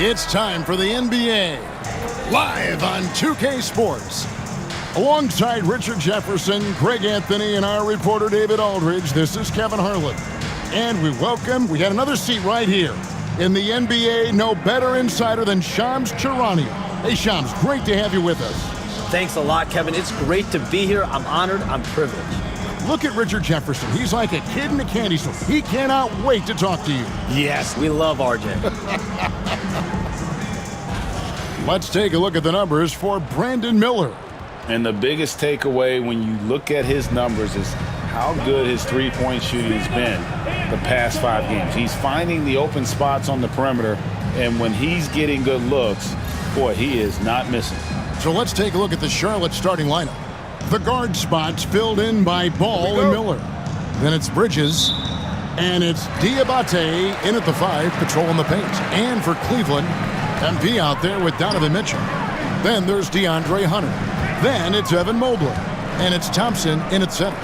It's time for the NBA, live on 2K Sports. Alongside Richard Jefferson, Greg Anthony, and our reporter David Aldridge, this is Kevin Harlan. And we got another seat right here. In the NBA, no better insider than Shams Charania. Hey, Shams, great to have you with us. Thanks a lot, Kevin. It's great to be here. I'm honored. I'm privileged. Look at Richard Jefferson. He's like a kid in a candy store. He cannot wait to talk to you. Yes, we love RJ. Let's take a look at the numbers for Brandon Miller. And the biggest takeaway when you look at his numbers is how good his three-point shooting has been the past 5 games. He's finding the open spots on the perimeter, and when he's getting good looks, boy, he is not missing. So let's take a look at the Charlotte starting lineup. The guard spots filled in by Ball and Miller. Then it's Bridges, and it's Diabate in at the 5, patrolling the paint. And for Cleveland, MP out there with Donovan Mitchell. Then there's DeAndre Hunter. Then it's Evan Mobley, and it's Thompson in at center.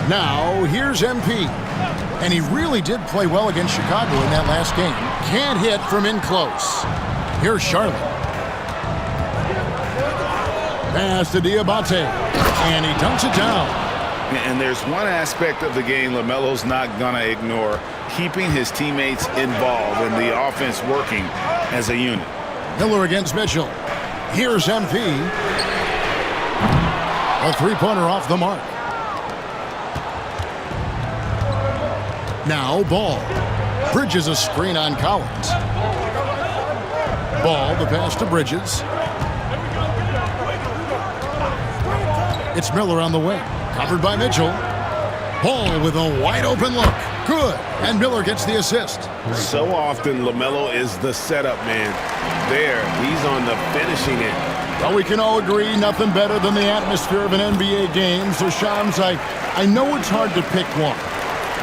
Now, here's MP. And he really did play well against Chicago in that last game. Can't hit from in close. Here's Charlotte. Pass to Diabate, and he dunks it down. And there's one aspect of the game LaMelo's not going to ignore, keeping his teammates involved and the offense working as a unit. Miller against Mitchell. Here's MP. A three-pointer off the mark. Now Ball. Bridges a screen on Collins. Ball, the pass to Bridges. It's Miller on the wing. Covered by Mitchell. Ball with a wide-open look. Good. And Miller gets the assist. So often, LaMelo is the setup man. There, he's on the finishing end. Well, we can all agree nothing better than the atmosphere of an NBA game. So, Shams, I know it's hard to pick one.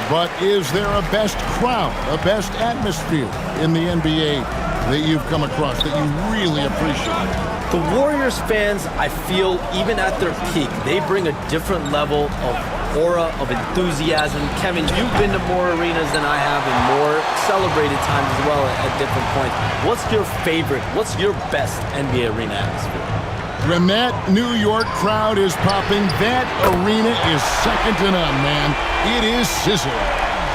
But is there a best crowd, a best atmosphere in the NBA that you've come across that you really appreciate? The Warriors fans, I feel, even at their peak, they bring a different level of aura, of enthusiasm. Kevin, you've been to more arenas than I have and more celebrated times as well at different points. What's your favorite, what's your best NBA arena atmosphere? When that New York crowd is popping, that arena is second to none, man. It is sizzling.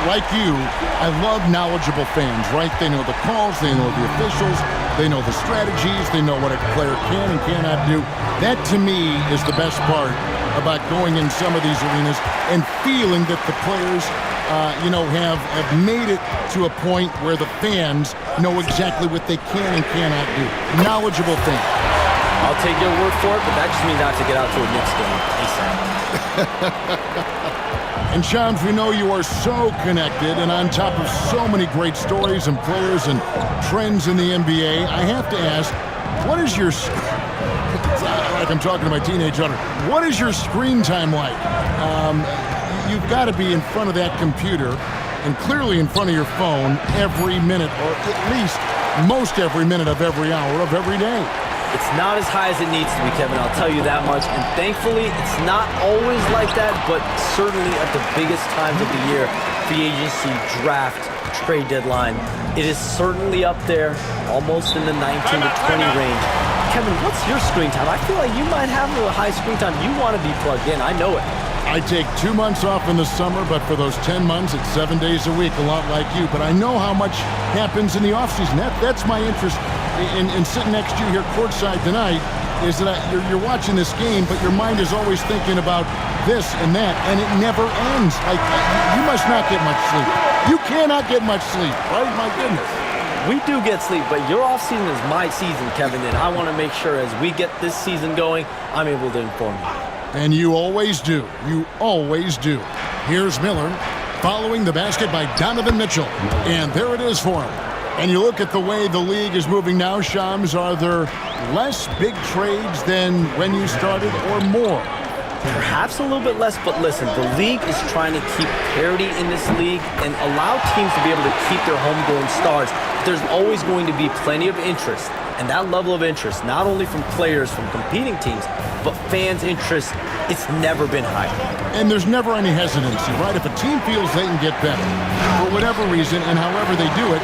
Like you, I love knowledgeable fans, right? They know the calls, they know the officials, they know the strategies, they know what a player can and cannot do. That, to me, is the best part about going in some of these arenas and feeling that the players, have made it to a point where the fans know exactly what they can and cannot do. Knowledgeable fans. I'll take your word for it, but that just means I have to get out to a Knicks game ASAP. And Shams, we know you are so connected and on top of so many great stories and players and trends in the NBA. I have to ask, what is your, like I'm talking to my teenage daughter, what is your screen time like? You've got to be in front of that computer and clearly in front of your phone every minute, or at least most every minute of every hour of every day. It's not as high as it needs to be, Kevin, I'll tell you that much. And thankfully, it's not always like that, but certainly at the biggest times of the year, free agency, draft, trade deadline, it is certainly up there, almost in the 19 to 20 range. Kevin, what's your screen time? I feel like you might have a high screen time. You want to be plugged in. I know it. I take 2 months off in the summer, but for those 10 months, it's 7 days a week, a lot like you. But I know how much happens in the offseason. That's my interest in sitting next to you here courtside tonight, is that you're watching this game, but your mind is always thinking about this and that, and it never ends. Like, you must not get much sleep. You cannot get much sleep, right? My goodness. We do get sleep, but your offseason is my season, Kevin, and I want to make sure as we get this season going, I'm able to inform you. And you always do. You always do. Here's Miller following the basket by Donovan Mitchell. And there it is for him. And you look at the way the league is moving now, Shams, are there less big trades than when you started or more? Perhaps a little bit less, but listen, the league is trying to keep parity in this league and allow teams to be able to keep their homegrown stars. There's always going to be plenty of interest, and that level of interest, not only from players from competing teams, but fans' interest, it's never been higher. And there's never any hesitancy, right? If a team feels they can get better, for whatever reason and however they do it,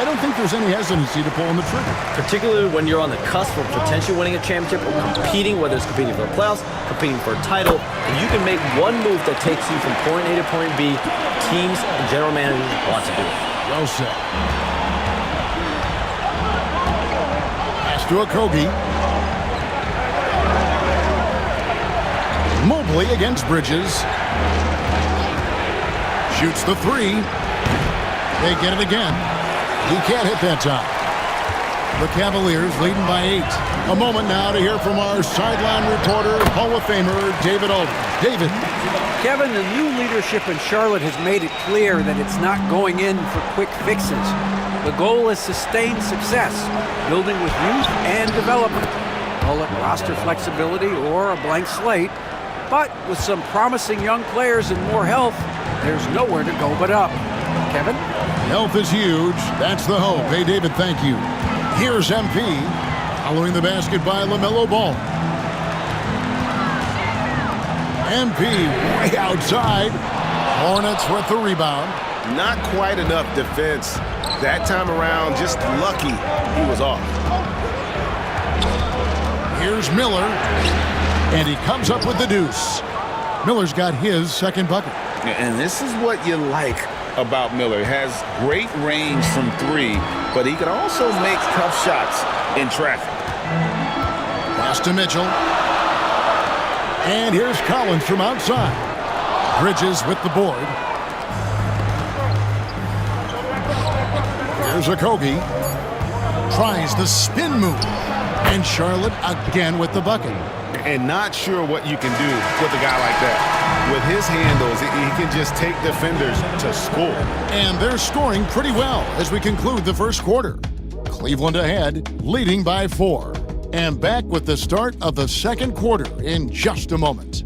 I don't think there's any hesitancy to pulling the trigger. Particularly when you're on the cusp of potentially winning a championship or competing, whether it's competing for the playoffs, competing for a title, and you can make one move that takes you from point A to point B. Teams and general managers want to do it. Well said. Pass to Okogie. Mobley against Bridges. Shoots the three. They get it again. He can't hit that time. The Cavaliers leading by 8. A moment now to hear from our sideline reporter, Hall of Famer David Aldridge. David. Kevin, the new leadership in Charlotte has made it clear that it's not going in for quick fixes. The goal is sustained success, building with youth and development. Call it roster flexibility or a blank slate. But with some promising young players and more health, there's nowhere to go but up. Kevin? Health is huge. That's the hope. Hey, David, thank you. Here's MP. Following the basket by LaMelo Ball. MP way outside. Hornets with the rebound. Not quite enough defense. That time around, just lucky he was off. Here's Miller. And he comes up with the deuce. Miller's got his second bucket. And this is what you like about Miller. He has great range from 3, but he can also make tough shots in traffic. Pass to Mitchell. And here's Collins from outside. Bridges with the board. Here's Okogie. Tries the spin move. And Charlotte again with the bucket. And not sure what you can do with a guy like that. With his handles, he can just take defenders to score. And they're scoring pretty well as we conclude the first quarter. Cleveland ahead, leading by 4. And back with the start of the second quarter in just a moment.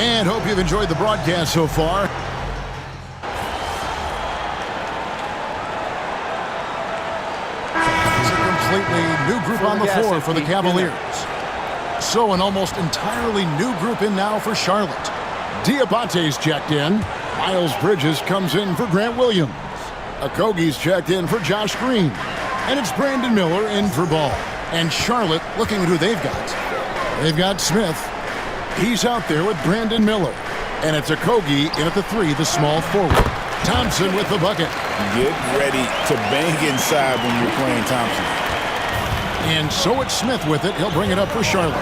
And hope you've enjoyed the broadcast so far. It's a completely new group on the floor for the Cavaliers. So an almost entirely new group in now for Charlotte. Diabate's checked in. Miles Bridges comes in for Grant Williams. Okogie's checked in for Josh Green. And it's Brandon Miller in for Ball. And Charlotte looking at who they've got. They've got Smith. He's out there with Brandon Miller. And it's Okogie in at the 3, the small forward. Thompson with the bucket. Get ready to bang inside when you're playing Thompson. And so it's Smith with it. He'll bring it up for Charlotte.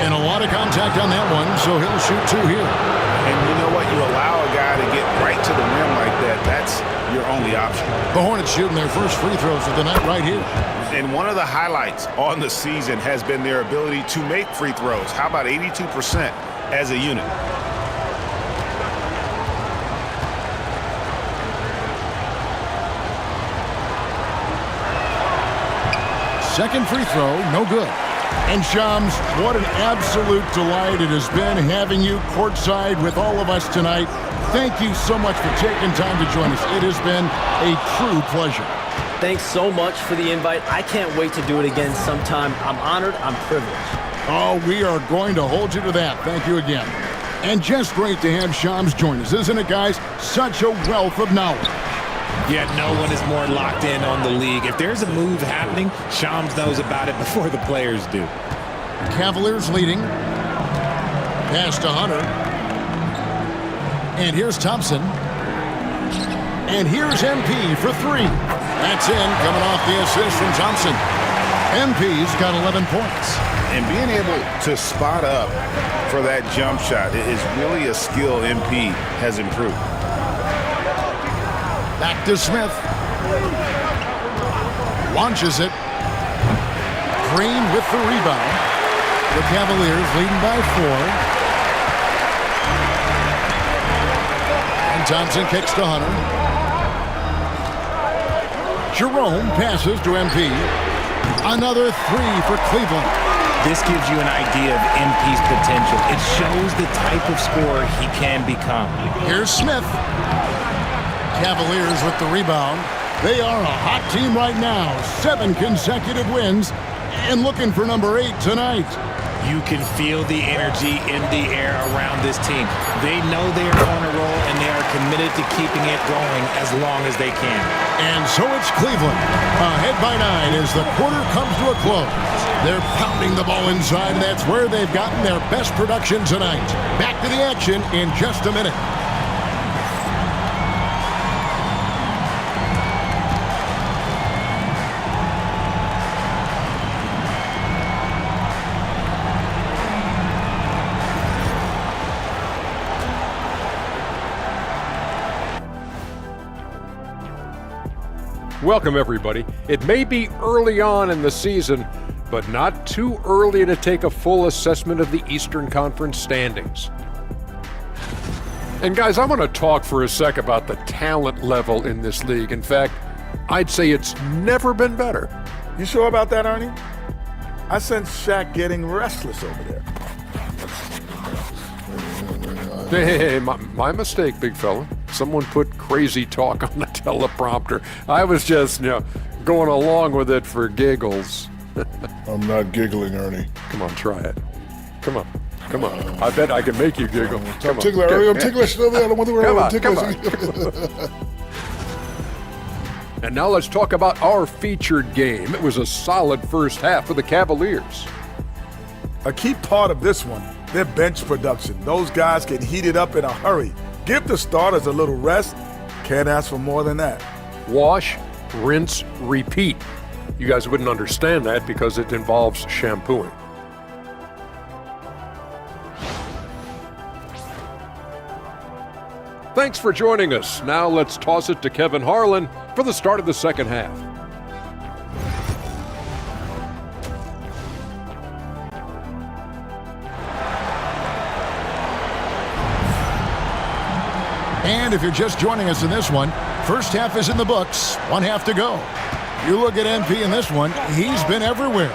And a lot of contact on that one, so he'll shoot 2 here. And you know what? You allow a guy to get right to the rim like that. That's your only option. The Hornets shooting their first free throws of the night right here. And one of the highlights on the season has been their ability to make free throws. How about 82% as a unit? Second free throw, no good. And Shams, what an absolute delight it has been having you courtside with all of us tonight. Thank you so much for taking time to join us. It has been a true pleasure. Thanks so much for the invite. I can't wait to do it again sometime. I'm honored. I'm privileged. Oh, we are going to hold you to that. Thank you again. And just great to have Shams join us, isn't it, guys? Such a wealth of knowledge. Yeah, no one is more locked in on the league. If there's a move happening, Shams knows about it before the players do. Cavaliers leading. Pass to Hunter. And here's Thompson. And here's MP for 3. That's in, coming off the assist from Thompson. MP's got 11 points. And being able to spot up for that jump shot is really a skill MP has improved. Back to Smith. Launches it. Green with the rebound. The Cavaliers leading by 4. And Thompson kicks to Hunter. Jerome passes to MP. Another 3 for Cleveland. This gives you an idea of MP's potential. It shows the type of scorer he can become. Here's Smith. Cavaliers with the rebound. They are a hot team right now. 7 consecutive wins and looking for number 8 tonight. You can feel the energy in the air around this team. They know they are on a roll, and they are committed to keeping it going as long as they can. And so it's Cleveland, ahead by 9 as the quarter comes to a close. They're pounding the ball inside, and that's where they've gotten their best production tonight. Back to the action in just a minute. Welcome, everybody. It may be early on in the season, but not too early to take a full assessment of the Eastern Conference standings. And guys, I want to talk for a sec about the talent level in this league. In fact, I'd say it's never been better. You sure about that, Ernie? I sense Shaq getting restless over there. Hey, my mistake, big fella. Someone put crazy talk on the teleprompter. I was just, going along with it for giggles. I'm not giggling, Ernie. Come on, try it. Come on. I bet I can make you giggle. I'm ticklish, Ernie. I'm ticklish. I don't want to Come on. ticklish. And now let's talk about our featured game. It was a solid first half for the Cavaliers. A key part of this one, their bench production. Those guys get heated up in a hurry. Give the starters a little rest. Can't ask for more than that. Wash, rinse, repeat. You guys wouldn't understand that because it involves shampooing. Thanks for joining us. Now let's toss it to Kevin Harlan for the start of the second half. And if you're just joining us in this one, first half is in the books, 1 half to go. You look at MP in this one, he's been everywhere.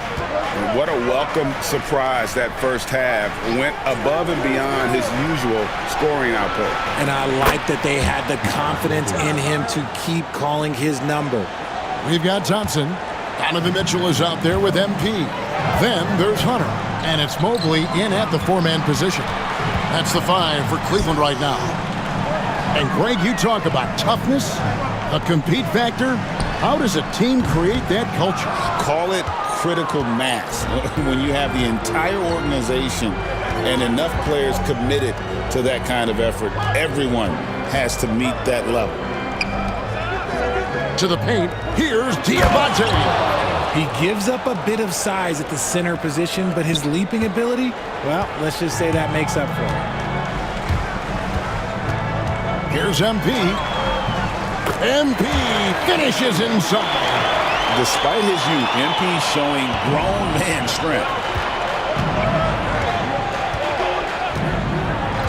What a welcome surprise that first half. Went above and beyond his usual scoring output. And I like that they had the confidence in him to keep calling his number. We've got Johnson. Donovan Mitchell is out there with MP. Then there's Hunter. And it's Mobley in at the 4-man position. That's the 5 for Cleveland right now. And Greg, you talk about toughness, a compete factor. How does a team create that culture? Call it critical mass. When you have the entire organization and enough players committed to that kind of effort, everyone has to meet that level. To the paint, here's Diabate. He gives up a bit of size at the center position, but his leaping ability, well, let's just say that makes up for it. Here's MP. MP finishes inside. Despite his youth, MP showing grown man strength.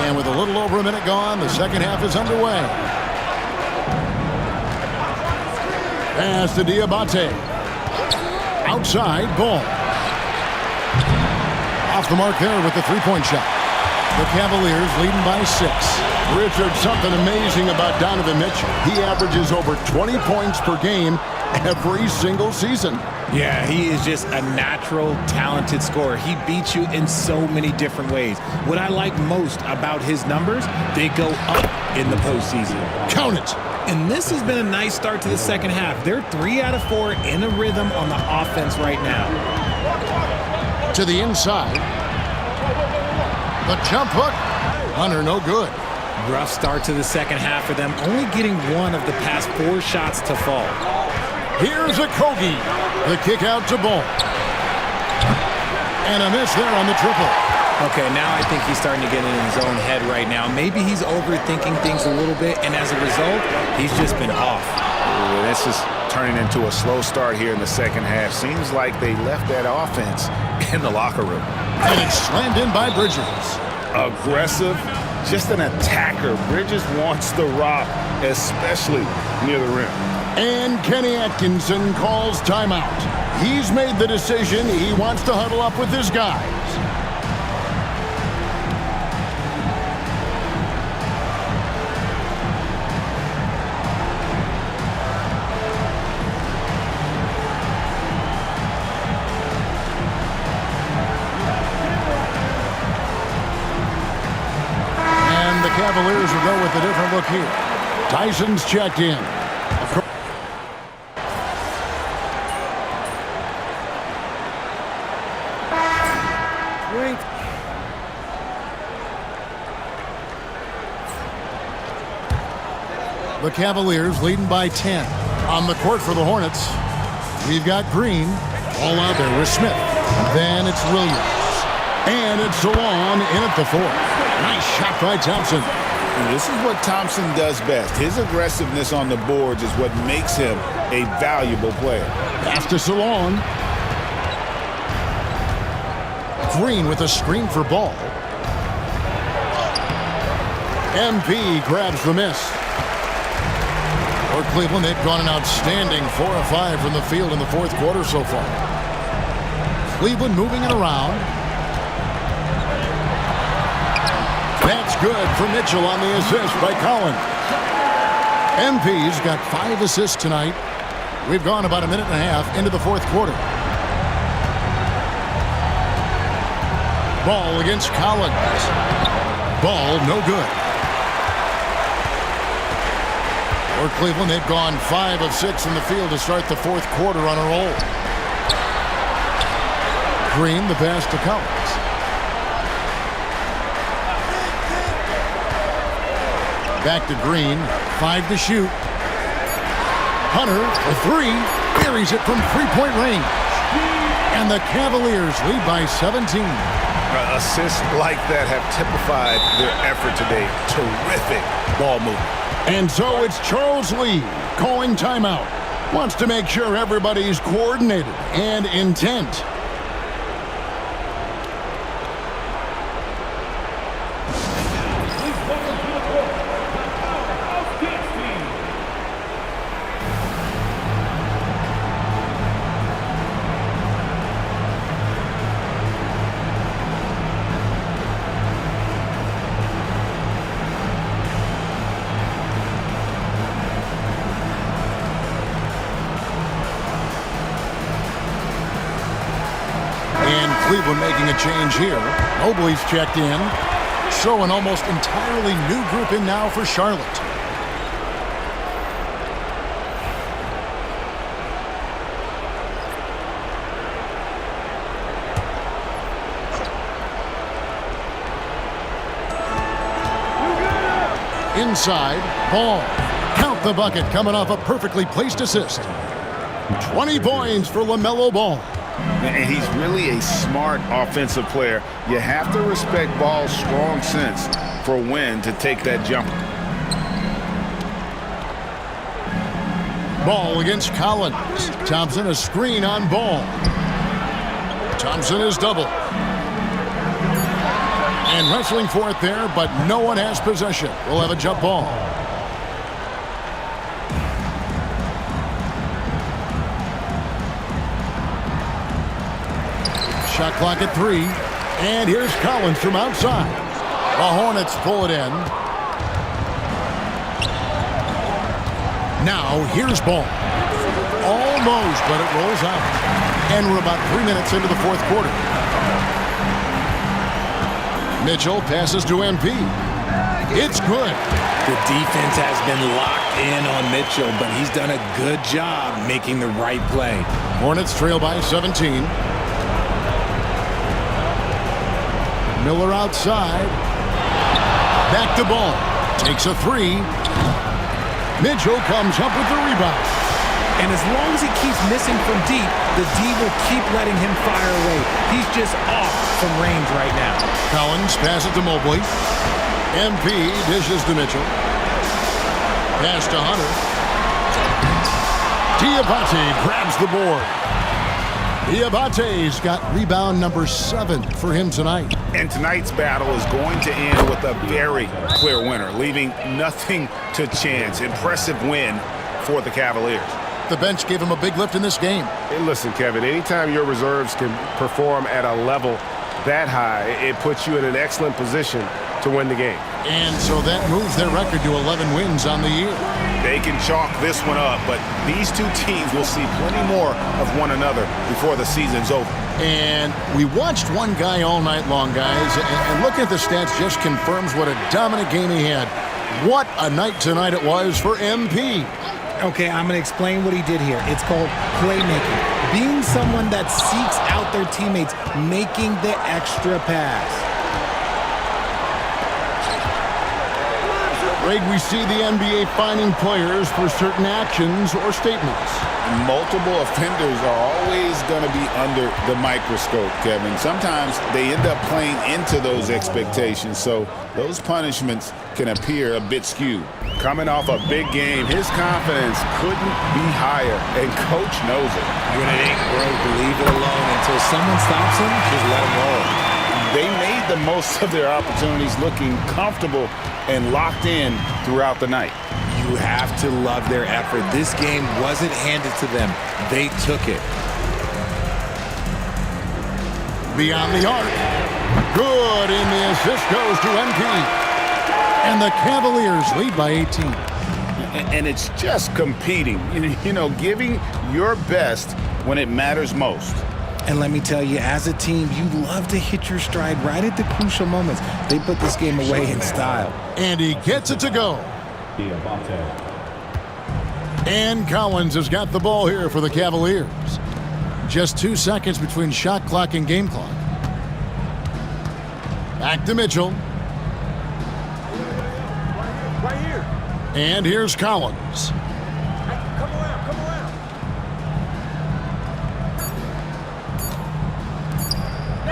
And with a little over a minute gone, the second half is underway. Pass to Diabate. Outside, ball. Off the mark there with the three-point shot. The Cavaliers leading by 6. Richard, something amazing about Donovan Mitchell. He averages over 20 points per game every single season. Yeah, he is just a natural, talented scorer. He beats you in so many different ways. What I like most about his numbers, they go up in the postseason. Count it. And this has been a nice start to the second half. They're 3 out of 4 in a rhythm on the offense right now. To the inside. The jump hook. Hunter, no good. Rough start to the second half for them, only getting 1 of the past 4 shots to fall. Here's a Kogi. The kick out to Ball. And a miss there on the triple. Okay, now I think he's starting to get in his own head right now. Maybe he's overthinking things a little bit, and as a result, he's just been off. Ooh, this is turning into a slow start here in the second half. Seems like they left that offense in the locker room. And it's slammed in by Bridges. Aggressive, just an attacker. Bridges wants the rock. especially near the rim. And Kenny Atkinson calls timeout. He's made the decision. He wants to huddle up with his guys. And the Cavaliers will go with a different look here. Tyson's checked in. The Cavaliers leading by 10. On the court for the Hornets, we've got Green. All out there with Smith. Then it's Williams. And it's Salon in at the fourth. Nice shot by Thompson. And this is what Thompson does best. His aggressiveness on the boards is what makes him a valuable player. Pass to Salon. Green with a screen for Ball. MP grabs the miss. For Cleveland, they've gone an outstanding 4 of 5 from the field in the fourth quarter so far. Cleveland moving it around. That's good for Mitchell on the assist by Collins. MP's got 5 assists tonight. We've gone about a minute and a half into the fourth quarter. Ball against Collins. Ball no good. For Cleveland, they've gone 5 of 6 in the field to start the fourth quarter on a roll. Green, the pass to Collins. Back to Green, 5 to shoot. Hunter, a 3, buries it from three-point range. And the Cavaliers lead by 17. Assists like that have typified their effort today. Terrific ball movement. And so it's Charles Lee calling timeout. Wants to make sure everybody's coordinated and intent. Cleveland making a change here. Mobley's checked in. So an almost entirely new group in now for Charlotte. Inside, Ball. Count the bucket coming off a perfectly placed assist. 20 points for LaMelo Ball. And he's really a smart offensive player. You have to respect Ball's strong sense for when to take that jumper. Ball against Collins. Thompson a screen on Ball. Thompson is double. And wrestling for it there, but no one has possession. We'll have a jump ball. Shot clock at 3. And here's Collins from outside. The Hornets pull it in. Now here's Ball. Almost, but it rolls out. And we're about 3 minutes into the fourth quarter. Mitchell passes to MP. It's good. The defense has been locked in on Mitchell, but he's done a good job making the right play. Hornets trail by 17. Miller outside. Back to Ball. Takes a 3. Mitchell comes up with the rebound. And as long as he keeps missing from deep, the D will keep letting him fire away. He's just off from range right now. Collins passes to Mobley. MP dishes to Mitchell. Pass to Hunter. Diabate grabs the board. Diabate's got rebound number 7 for him tonight. And tonight's battle is going to end with a very clear winner, leaving nothing to chance. Impressive win for the Cavaliers. The bench gave him a big lift in this game. Hey, listen, Kevin, anytime your reserves can perform at a level that high, it puts you in an excellent position to win the game. And so that moves their record to 11 wins on the year. They can chalk this one up, but these two teams will see plenty more of one another before the season's over. And we watched one guy all night long, guys, and looking at the stats just confirms what a dominant game he had. What a night tonight it was for MP. Okay, I'm going to explain what he did here. It's called playmaking. Being someone that seeks out their teammates, making the extra pass. Greg, we see the NBA fining players for certain actions or statements. Multiple offenders are always going to be under the microscope, Kevin. Sometimes they end up playing into those expectations, so those punishments can appear a bit skewed. Coming off a big game, his confidence couldn't be higher, and Coach knows it. When it ain't broke, leave it alone until someone stops him. Just let him roll. They made the most of their opportunities, looking comfortable and locked in throughout the night. You have to love their effort. This game wasn't handed to them. They took it. Beyond the arc. Good, and the assist goes to MP. And the Cavaliers lead by 18. And it's just competing, giving your best when it matters most. And let me tell you, as a team, you love to hit your stride right at the crucial moments. They put this game away in style. And he gets it to go. And Collins has got the ball here for the Cavaliers. Just 2 seconds between shot clock and game clock. Back to Mitchell. Right here. And here's Collins. Come around.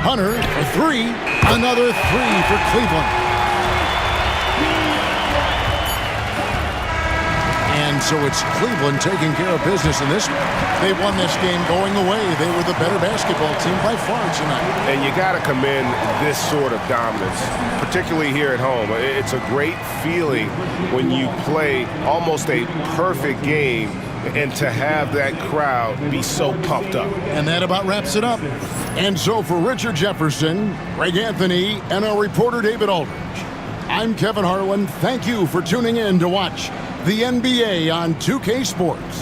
Hunter for 3. Another 3 for Cleveland. And so it's Cleveland taking care of business in this one. They won this game going away. They were the better basketball team by far tonight. And you got to commend this sort of dominance, particularly here at home. It's a great feeling when you play almost a perfect game and to have that crowd be so pumped up. And that about wraps it up. And so for Richard Jefferson, Greg Anthony, and our reporter David Aldridge, I'm Kevin Harlan. Thank you for tuning in to watch the NBA on 2K Sports.